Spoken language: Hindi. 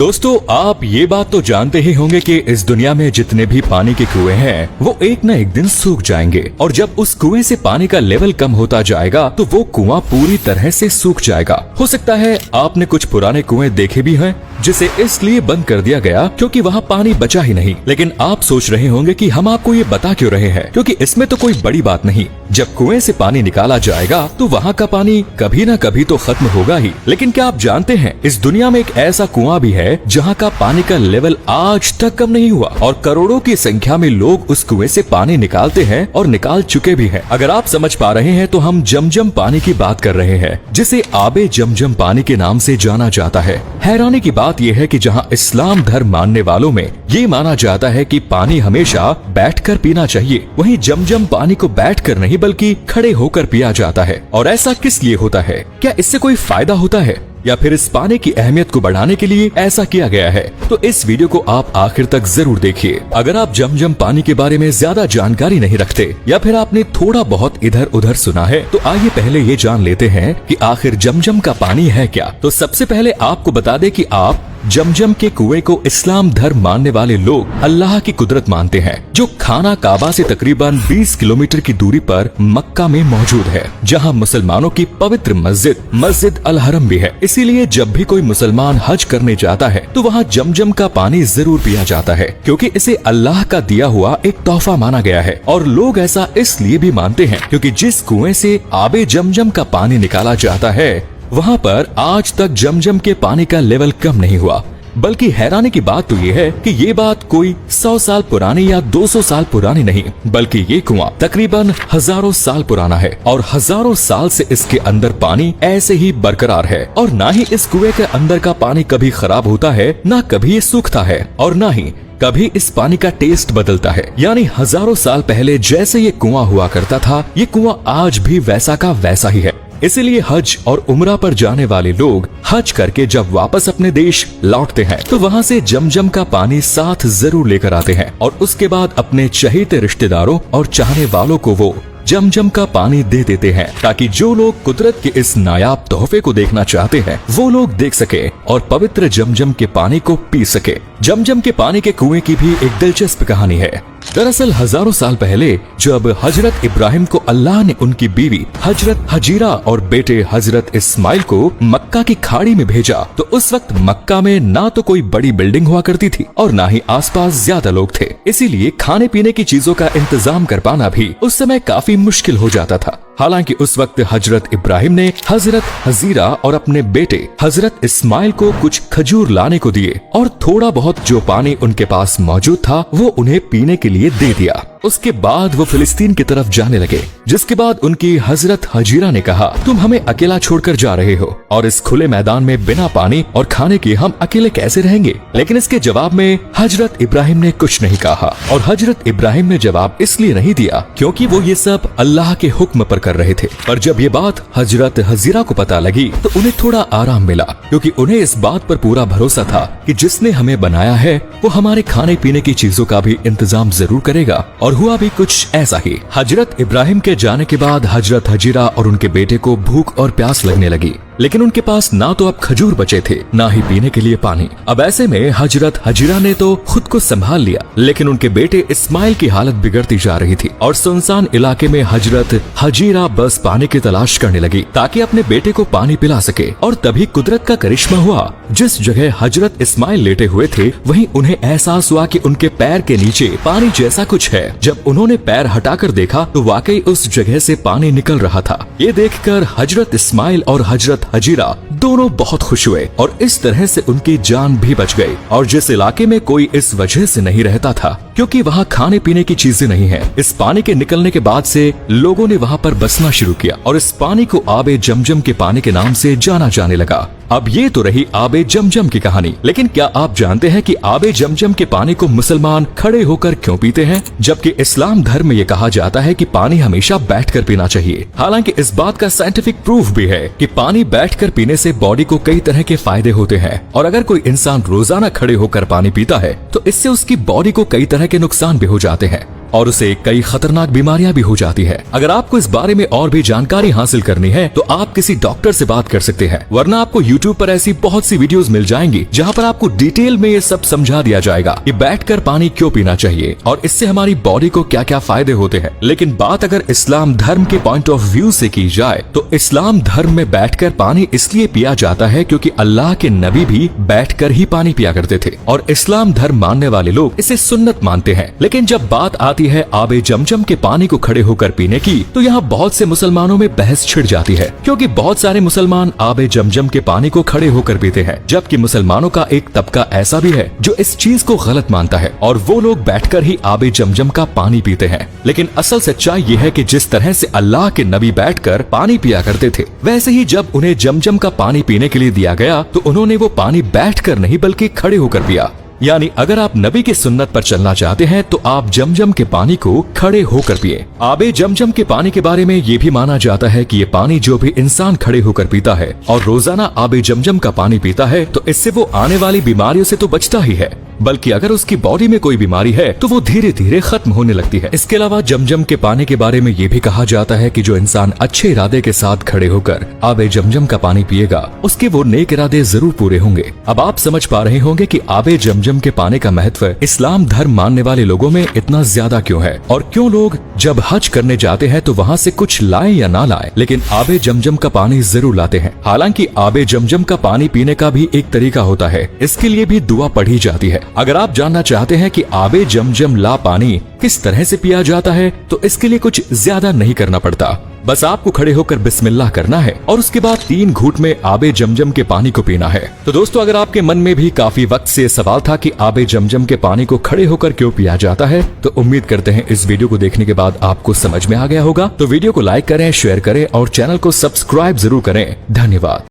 दोस्तों, आप ये बात तो जानते ही होंगे कि इस दुनिया में जितने भी पानी के कुएं हैं वो एक न एक दिन सूख जाएंगे और जब उस कुएं से पानी का लेवल कम होता जाएगा तो वो कुआं पूरी तरह से सूख जाएगा। हो सकता है आपने कुछ पुराने कुएं देखे भी हैं जिसे इसलिए बंद कर दिया गया क्योंकि वहाँ पानी बचा ही नहीं। लेकिन आप सोच रहे होंगे कि हम आपको ये बता क्यों रहे हैं, क्योंकि इसमें तो कोई बड़ी बात नहीं। जब कुएं से पानी निकाला जाएगा तो वहाँ का पानी कभी न कभी तो खत्म होगा ही। लेकिन क्या आप जानते हैं इस दुनिया में एक ऐसा कुआं भी है जहाँ का पानी का लेवल आज तक कम नहीं हुआ और करोड़ों की संख्या में लोग उस कुएं से पानी निकालते हैं और निकाल चुके भी हैं। अगर आप समझ पा रहे हैं तो हम जमजम पानी की बात कर रहे हैं जिसे आबे जमजम पानी के नाम से जाना जाता है। हैरानी की बात यह है कि जहाँ इस्लाम धर्म मानने वालों में ये माना जाता है कि पानी हमेशा बैठकर पीना चाहिए, वहीं जमजम पानी को बैठकर नहीं बल्कि खड़े होकर पिया जाता है। और ऐसा किस लिए होता है? क्या इससे कोई फायदा होता है या फिर इस पानी की अहमियत को बढ़ाने के लिए ऐसा किया गया है? तो इस वीडियो को आप आखिर तक जरूर देखिए। अगर आप जमजम पानी के बारे में ज्यादा जानकारी नहीं रखते या फिर आपने थोड़ा बहुत इधर उधर सुना है तो आइए पहले ये जान लेते हैं कि आखिर जमजम का पानी है क्या। तो सबसे पहले आपको बता दें कि आप जमजम के कुएं को इस्लाम धर्म मानने वाले लोग अल्लाह की कुदरत मानते हैं, जो खाना काबा से तकरीबन 20 किलोमीटर की दूरी पर मक्का में मौजूद है, जहां मुसलमानों की पवित्र मस्जिद अल हरम भी है। इसीलिए जब भी कोई मुसलमान हज करने जाता है तो वहां जमजम का पानी जरूर पिया जाता है, क्योंकि इसे अल्लाह का दिया हुआ एक तोहफा माना गया है। और लोग ऐसा इसलिए भी मानते हैं क्योंकि जिस कुएं से आबे जमजम का पानी निकाला जाता है वहाँ पर आज तक जमजम के पानी का लेवल कम नहीं हुआ। बल्कि हैरानी की बात तो ये है कि ये बात कोई 100 साल पुरानी या 200 साल पुरानी नहीं, बल्कि ये कुआं तकरीबन हजारों साल पुराना है और हजारों साल से इसके अंदर पानी ऐसे ही बरकरार है। और ना ही इस कुएं के अंदर का पानी कभी खराब होता है, ना कभी ये सूखता है और ना ही कभी इस पानी का टेस्ट बदलता है। यानी हजारों साल पहले जैसे ये कुआं हुआ करता था, ये कुआं आज भी वैसा का वैसा ही है। इसीलिए हज और उम्रा पर जाने वाले लोग हज करके जब वापस अपने देश लौटते हैं तो वहाँ से जमजम का पानी साथ जरूर लेकर आते हैं और उसके बाद अपने चहेते रिश्तेदारों और चाहने वालों को वो जमजम का पानी दे देते हैं, ताकि जो लोग कुदरत के इस नायाब तोहफे को देखना चाहते हैं वो लोग देख सके और पवित्र जमजम के पानी को पी सके। जमजम के पानी के कुएं की भी एक दिलचस्प कहानी है। दरअसल हजारों साल पहले जब हजरत इब्राहिम को अल्लाह ने उनकी बीवी हजरत हजीरा और बेटे हजरत इस्माइल को मक्का की खाड़ी में भेजा तो उस वक्त मक्का में ना तो कोई बड़ी बिल्डिंग हुआ करती थी और ना ही आसपास ज्यादा लोग थे। इसीलिए खाने पीने की चीजों का इंतजाम कर पाना भी उस समय काफी मुश्किल हो जाता था। हालांकि उस वक्त हजरत इब्राहिम ने हजरत हजीरा और अपने बेटे हजरत इस्माइल को कुछ खजूर लाने को दिए और थोड़ा बहुत जो पानी उनके पास मौजूद था वो उन्हें पीने के लिए दे दिया। उसके बाद वो फिलिस्तीन की तरफ जाने लगे, जिसके बाद उनकी हजरत हजीरा ने कहा, तुम हमें अकेला छोड़कर जा रहे हो और इस खुले मैदान में बिना पानी और खाने के हम अकेले कैसे रहेंगे? लेकिन इसके जवाब में हजरत इब्राहिम ने कुछ नहीं कहा और हजरत इब्राहिम ने जवाब इसलिए नहीं दिया क्योंकि वो ये सब अल्लाह के हुक्म पर कर रहे थे। पर जब ये बात हजरत हजीरा को पता लगी तो उन्हें थोड़ा आराम मिला, क्योंकि उन्हें इस बात पर पूरा भरोसा था कि जिसने हमें बनाया है वो हमारे खाने पीने की चीजों का भी इंतजाम जरूर करेगा। और हुआ भी कुछ ऐसा ही। हजरत इब्राहिम के जाने के बाद हजरत हजीरा और उनके बेटे को भूख और प्यास लगने लगी, लेकिन उनके पास ना तो अब खजूर बचे थे ना ही पीने के लिए पानी। अब ऐसे में हजरत हजीरा ने तो खुद को संभाल लिया, लेकिन उनके बेटे इस्माइल की हालत बिगड़ती जा रही थी और सुनसान इलाके में हजरत हजीरा बस पानी की तलाश करने लगी ताकि अपने बेटे को पानी पिला सके। और तभी कुदरत का करिश्मा हुआ। जिस जगह हजरत इस्माइल लेटे हुए थे वहीं उन्हें एहसास हुआ कि उनके पैर के नीचे पानी जैसा कुछ है। जब उन्होंने पैर हटाकर देखा तो वाकई उस जगह से पानी निकल रहा था। ये देखकर हजरत इस्माइल और हजरत हजीरा दोनों बहुत खुश हुए और इस तरह से उनकी जान भी बच गई। और जिस इलाके में कोई इस वजह से नहीं रहता था क्योंकि वहाँ खाने पीने की चीजें नहीं है, इस पानी के निकलने के बाद से लोगों ने वहाँ पर बसना शुरू किया और इस पानी को आबे जमजम के पानी के नाम से जाना जाने लगा। अब ये तो रही आबे जमजम की कहानी, लेकिन क्या आप जानते हैं कि आबे जमजम के पानी को मुसलमान खड़े होकर क्यों पीते हैं, जबकि इस्लाम धर्म में ये कहा जाता है कि पानी हमेशा बैठकर पीना चाहिए। हालांकि इस बात का साइंटिफिक प्रूफ भी है कि पानी बैठकर पीने से बॉडी को कई तरह के फायदे होते हैं और अगर कोई इंसान रोजाना खड़े होकर पानी पीता है तो इससे उसकी बॉडी को कई तरह के नुकसान भी हो जाते हैं। और उसे कई खतरनाक बीमारियां भी हो जाती है। अगर आपको इस बारे में और भी जानकारी हासिल करनी है तो आप किसी डॉक्टर से बात कर सकते हैं, वरना आपको YouTube पर ऐसी बहुत सी वीडियोस मिल जाएंगी जहां पर आपको डिटेल में ये सब समझा दिया जाएगा कि बैठकर पानी क्यों पीना चाहिए और इससे हमारी बॉडी को क्या क्या फायदे होते हैं। लेकिन बात अगर इस्लाम धर्म के पॉइंट ऑफ व्यू से की जाए तो इस्लाम धर्म में बैठकर पानी इसलिए पिया जाता है क्योंकि अल्लाह के नबी भी बैठकर ही पानी पिया करते थे और इस्लाम धर्म मानने वाले लोग इसे सुन्नत मानते हैं। लेकिन जब बात आती है आबे जमजम के पानी को खड़े होकर पीने की तो यहाँ बहुत से मुसलमानों में बहस छिड़ जाती है, क्योंकि बहुत सारे मुसलमान आबे जमजम के पानी को खड़े होकर पीते हैं, जबकि मुसलमानों का एक तबका ऐसा भी है जो इस चीज को गलत मानता है और वो लोग बैठकर ही आबे जमजम का पानी पीते हैं। लेकिन असल सच्चाई ये है कि जिस तरह से अल्लाह के नबी बैठकर पानी पिया करते थे, वैसे ही जब उन्हें जमजम का पानी पीने के लिए दिया गया तो उन्होंने वो पानी बैठकर नहीं बल्कि खड़े होकर पिया। यानी अगर आप नबी की सुन्नत पर चलना चाहते हैं तो आप जमजम के पानी को खड़े होकर पिए। आबे जमजम के पानी के बारे में ये भी माना जाता है कि ये पानी जो भी इंसान खड़े होकर पीता है और रोजाना आबे जमजम का पानी पीता है तो इससे वो आने वाली बीमारियों से तो बचता ही है, बल्कि अगर उसकी बॉडी में कोई बीमारी है तो वो धीरे धीरे खत्म होने लगती है। इसके अलावा जमजम के पानी के बारे में ये भी कहा जाता है कि जो इंसान अच्छे इरादे के साथ खड़े होकर आबे जमजम का पानी पिएगा उसके वो नेक इरादे जरूर पूरे होंगे। अब आप समझ पा रहे होंगे कि आबे जमजम के पानी का महत्व इस्लाम धर्म मानने वाले लोगों में इतना ज्यादा क्यों है और क्यों लोग जब हज करने जाते हैं तो वहाँ से कुछ लाए या ना लाए लेकिन आबे जमजम का पानी जरूर लाते हैं। हालांकि आबे जमजम का पानी पीने का भी एक तरीका होता है, इसके लिए भी दुआ पढ़ी जाती है। अगर आप जानना चाहते हैं कि आबे जमजम ला पानी किस तरह से पिया जाता है तो इसके लिए कुछ ज्यादा नहीं करना पड़ता, बस आपको खड़े होकर बिस्मिल्लाह करना है और उसके बाद 3 घूंट में आबे जमजम के पानी को पीना है। तो दोस्तों, अगर आपके मन में भी काफी वक्त से सवाल था कि आबे जमजम के पानी को खड़े होकर क्यों पिया जाता है, तो उम्मीद करते हैं इस वीडियो को देखने के बाद आपको समझ में आ गया होगा। तो वीडियो को लाइक करें, शेयर करें और चैनल को सब्सक्राइब जरूर करें। धन्यवाद।